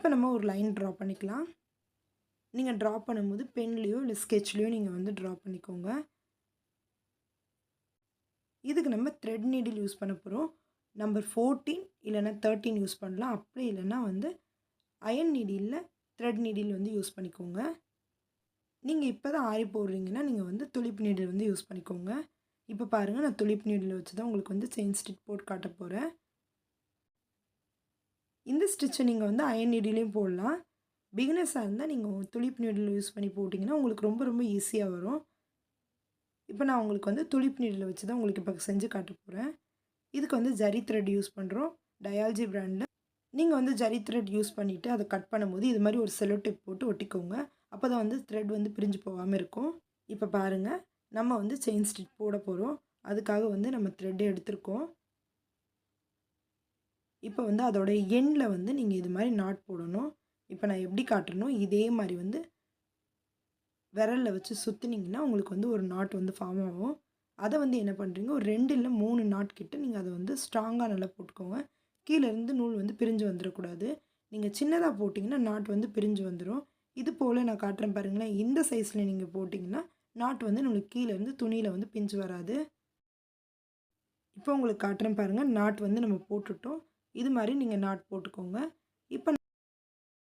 இப்போ நம்ம ஒரு லைன் ட்ரா பண்ணிக்கலாம். நீங்கள் ட்ரா பண்ணும்போது பென்லேயோ இல்லை ஸ்கெட்ச்லேயோ நீங்கள் வந்து ட்ரா பண்ணிக்கோங்க. இதுக்கு நம்ம த்ரெட் நீடில் யூஸ் பண்ண போகிறோம். நம்பர் 14 இல்லைன்னா 13 யூஸ் பண்ணலாம். அப்படி இல்லைன்னா வந்து அயன் நீடிலில் த்ரெட் நீடில் வந்து யூஸ் பண்ணிக்கோங்க. நீங்கள் இப்போ தான் ஆரி போடுறீங்கன்னா நீங்கள் வந்து துளிப் நீடில் வந்து யூஸ் பண்ணிக்கோங்க. இப்போ பாருங்கள், நான் துளிப் நீடில் வச்சு தான் உங்களுக்கு வந்து செயின் ஸ்டிச் போட்டு காட்ட போகிறேன். இந்த ஸ்டிச்சை நீங்கள் வந்து அயன் நீடிலையும் போடலாம். பிகினர்ஸாக இருந்தால் நீங்கள் துளிப் நீடில் யூஸ் பண்ணி போட்டிங்கன்னா உங்களுக்கு ரொம்ப ரொம்ப ஈஸியாக வரும். இப்போ நான் உங்களுக்கு வந்து துளிப் நீடில் வச்சு தான் உங்களுக்கு இப்போ செஞ்சு காட்ட போகிறேன். இதுக்கு வந்து ஜரி த்ரெட் யூஸ் பண்ணுறோம். டயால்ஜி பிராண்டில். நீங்கள் வந்து ஜரி த்ரெட் யூஸ் பண்ணிவிட்டு அதை கட் பண்ணும்போது இது மாதிரி ஒரு செல்லோ டேப் போட்டு ஒட்டிக்கோங்க. அப்போ தான் வந்து த்ரெட் வந்து பிரிஞ்சு போகாமல் இருக்கும். இப்போ பாருங்கள், நம்ம வந்து செயின் ஸ்டிச் போட போகிறோம். அதுக்காக வந்து நம்ம த்ரெட் எடுத்திருக்கோம். இப்போ வந்து அதோட எண்டில் வந்து நீங்கள் இது மாதிரி நாட் போடணும். இப்போ நான் எப்படி காட்டுறனோ இதே மாதிரி வந்து விரலில் வச்சு சுற்றினீங்கன்னா உங்களுக்கு வந்து ஒரு நாட் வந்து ஃபார்ம் ஆகும். அதை வந்து என்ன பண்ணுறீங்க, ஒரு 2 இல்லை 3 நாட் கிட்ட நீங்கள் அதை வந்து ஸ்ட்ராங்காக நல்லா போட்டுக்கோங்க. கீழேருந்து நூல் வந்து பிரிஞ்சு வந்துடக்கூடாது. நீங்கள் சின்னதாக போட்டிங்கன்னா நாட் வந்து பிரிஞ்சு வந்துடும். இது போல் நான் காட்டுறேன் பாருங்களேன். இந்த சைஸில் நீங்கள் போட்டிங்கன்னா நாட் வந்து நம்மளுக்கு கீழேருந்து துணியில் வந்து பிஞ்சு வராது. இப்போ உங்களுக்கு காட்டுறேன் பாருங்கள். நாட் வந்து நம்ம போட்டுட்டோம். இது மாதிரி நீங்கள் நாட் போட்டுக்கோங்க. இப்போ